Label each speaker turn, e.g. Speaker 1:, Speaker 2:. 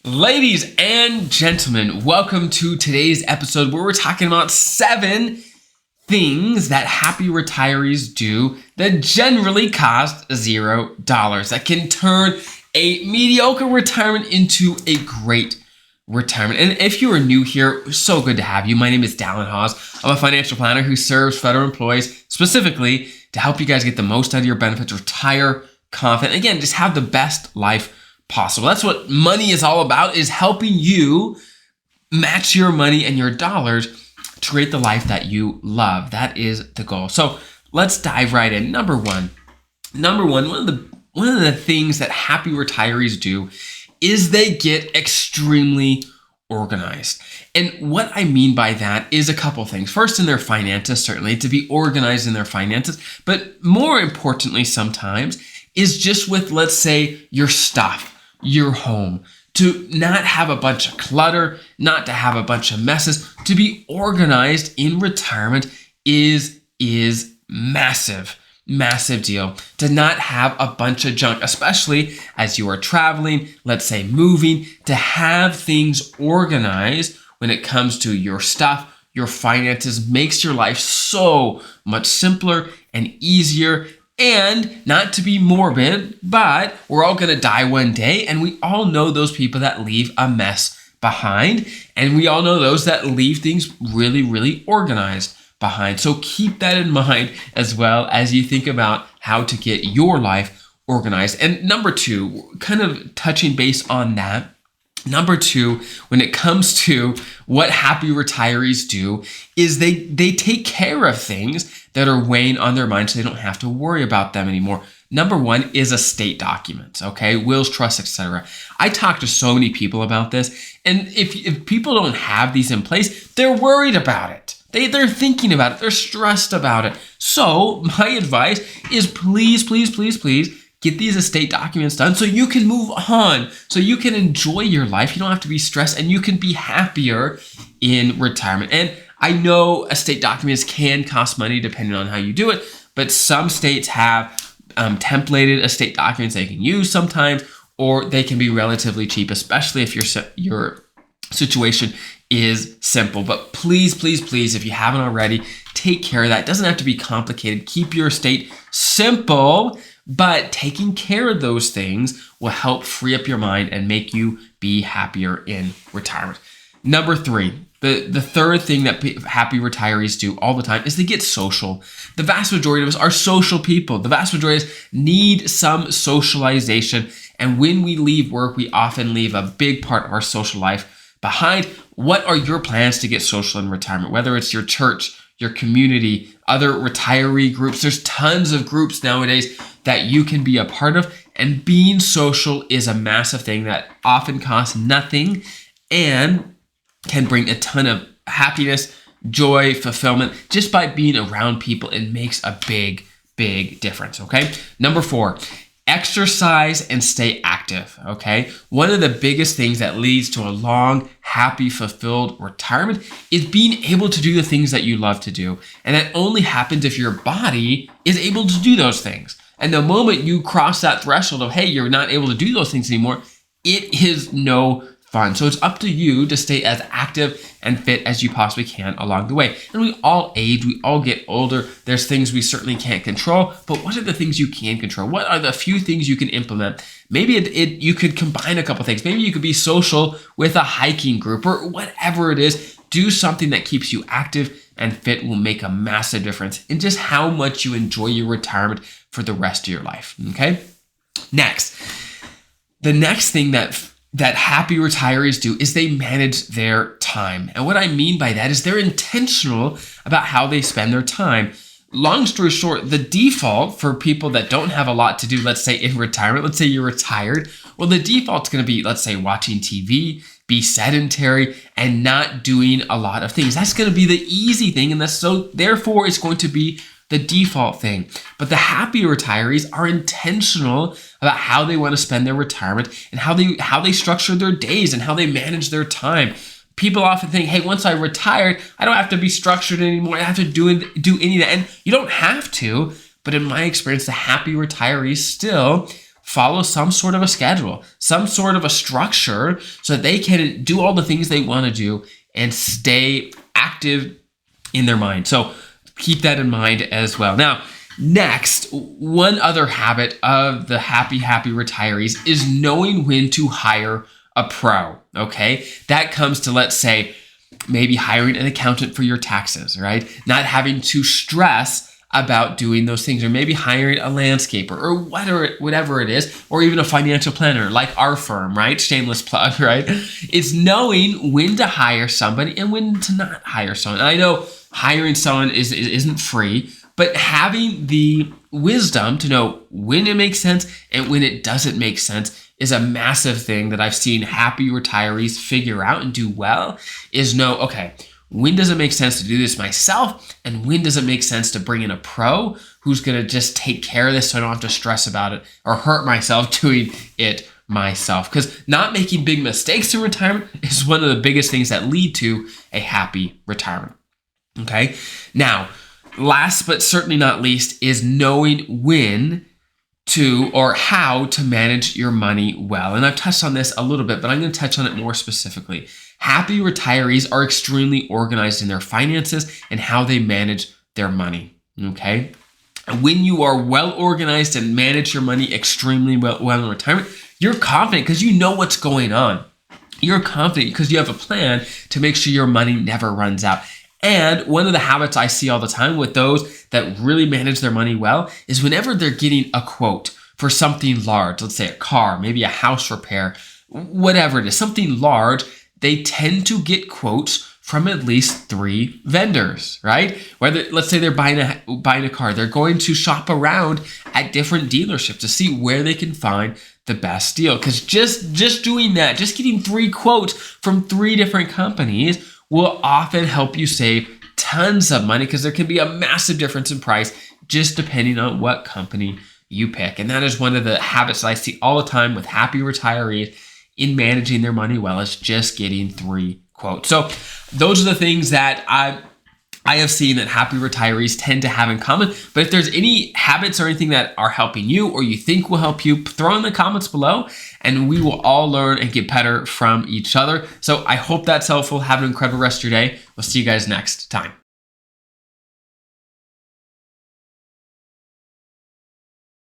Speaker 1: Ladies and gentlemen, welcome to today's episode where we're talking about 7 things that happy retirees do that generally cost $0, that can turn a mediocre retirement into a great retirement. And if you are new here, so good to have you. My name is Dallin Hawes. I'm a financial planner who serves federal employees specifically to help you guys get the most out of your benefits, retire confident, again, just have the best life possible. That's what money is all about, is helping you match your money and your dollars to create the life that you love. That is the goal. So let's dive right in. Number one, one of the things that happy retirees do is they get extremely organized. And what I mean by that is a couple things. First, in their finances, certainly to be organized in their finances, but more importantly sometimes is just with, let's say, your stuff, your home, to not have a bunch of clutter, not to have a bunch of messes. To be organized in retirement is massive deal. To not have a bunch of junk, especially as you are traveling, let's say moving, to have things organized when it comes to your stuff, your finances, makes your life so much simpler and easier. And not to be morbid, but we're all going to die one day, and we all know those people that leave a mess behind, and we all know those that leave things really organized behind. So keep that in mind as well as you think about how to get your life organized. And number 2, kind of touching base on that, number 2, when it comes to what happy retirees do, is they take care of things that are weighing on their mind so they don't have to worry about them anymore. Number 1 is estate documents, okay? Wills, trusts, etc. I talk to so many people about this, and if people don't have these in place, they're worried about it. They're thinking about it. They're stressed about it. So my advice is please get these estate documents done so you can move on, so you can enjoy your life. You don't have to be stressed, and you can be happier in retirement. And I know estate documents can cost money depending on how you do it, but some states have templated estate documents they can use sometimes, or they can be relatively cheap, especially if your situation is simple. But please, if you haven't already, take care of that. It doesn't have to be complicated. Keep your estate simple, but taking care of those things will help free up your mind and make you be happier in retirement. Number 3, the third thing that happy retirees do all the time is they get social. The vast majority of us are social people. The vast majority of us need some socialization. And when we leave work, we often leave a big part of our social life behind. What are your plans to get social in retirement? Whether it's your church, your community, other retiree groups, there's tons of groups nowadays that you can be a part of. And being social is a massive thing that often costs nothing and can bring a ton of happiness, joy, fulfillment. Just by being around people, it makes a big difference, okay? Number 4, exercise and stay active, okay? One of the biggest things that leads to a long, happy, fulfilled retirement is being able to do the things that you love to do. And that only happens if your body is able to do those things. And the moment you cross that threshold of, hey, you're not able to do those things anymore, it is no fun. So it's up to you to stay as active and fit as you possibly can along the way. And we all age, we all get older. There's things we certainly can't control, but what are the things you can control? What are the few things you can implement? Maybe you could combine a couple things. Maybe you could be social with a hiking group or whatever it is. Do something that keeps you active and fit will make a massive difference in just how much you enjoy your retirement for the rest of your life, okay? Next, the next thing that happy retirees do is they manage their time. And what I mean by that is they're intentional about how they spend their time. Long story short, the default for people that don't have a lot to do, let's say in retirement, let's say you're retired, well, the default's going to be, let's say, watching TV, be sedentary, and not doing a lot of things. That's going to be the easy thing, and therefore it's going to be the default thing. But the happy retirees are intentional about how they want to spend their retirement and how they structure their days and how they manage their time. People often think, hey, once I retired, I don't have to be structured anymore. I don't have to do any of that. And you don't have to, but in my experience, the happy retirees still follow some sort of a schedule, some sort of a structure so that they can do all the things they want to do and stay active in their mind. So keep that in mind as well. Now, next, one other habit of the happy retirees is knowing when to hire a pro, okay? That comes to, let's say, maybe hiring an accountant for your taxes, right? Not having to stress about doing those things, or maybe hiring a landscaper or whatever it is, or even a financial planner like our firm, right? Shameless plug, right? It's knowing when to hire somebody and when to not hire someone. And I know hiring someone isn't free, but having the wisdom to know when it makes sense and when it doesn't make sense is a massive thing that I've seen happy retirees figure out and do well, is know, okay, when does it make sense to do this myself? And when does it make sense to bring in a pro who's going to just take care of this so I don't have to stress about it or hurt myself doing it myself? Because not making big mistakes in retirement is one of the biggest things that lead to a happy retirement. Okay. Now, last but certainly not least is knowing when to or how to manage your money well. And I've touched on this a little bit, but I'm going to touch on it more specifically. Happy retirees are extremely organized in their finances and how they manage their money, okay? And when you are well organized and manage your money extremely well in retirement, you're confident because you know what's going on. You're confident because you have a plan to make sure your money never runs out. And one of the habits I see all the time with those that really manage their money well is whenever they're getting a quote for something large, let's say a car, maybe a house repair, whatever it is, something large, they tend to get quotes from at least 3 vendors, right? Whether, let's say they're buying a car, they're going to shop around at different dealerships to see where they can find the best deal. Because just doing that, just getting 3 quotes from 3 different companies will often help you save tons of money, because there can be a massive difference in price just depending on what company you pick. And that is one of the habits that I see all the time with happy retirees in managing their money well, is just getting 3 quotes. So those are the things that I have seen that happy retirees tend to have in common. But if there's any habits or anything that are helping you or you think will help you, throw in the comments below and we will all learn and get better from each other. So I hope that's helpful. Have an incredible rest of your day. We'll see you guys next time.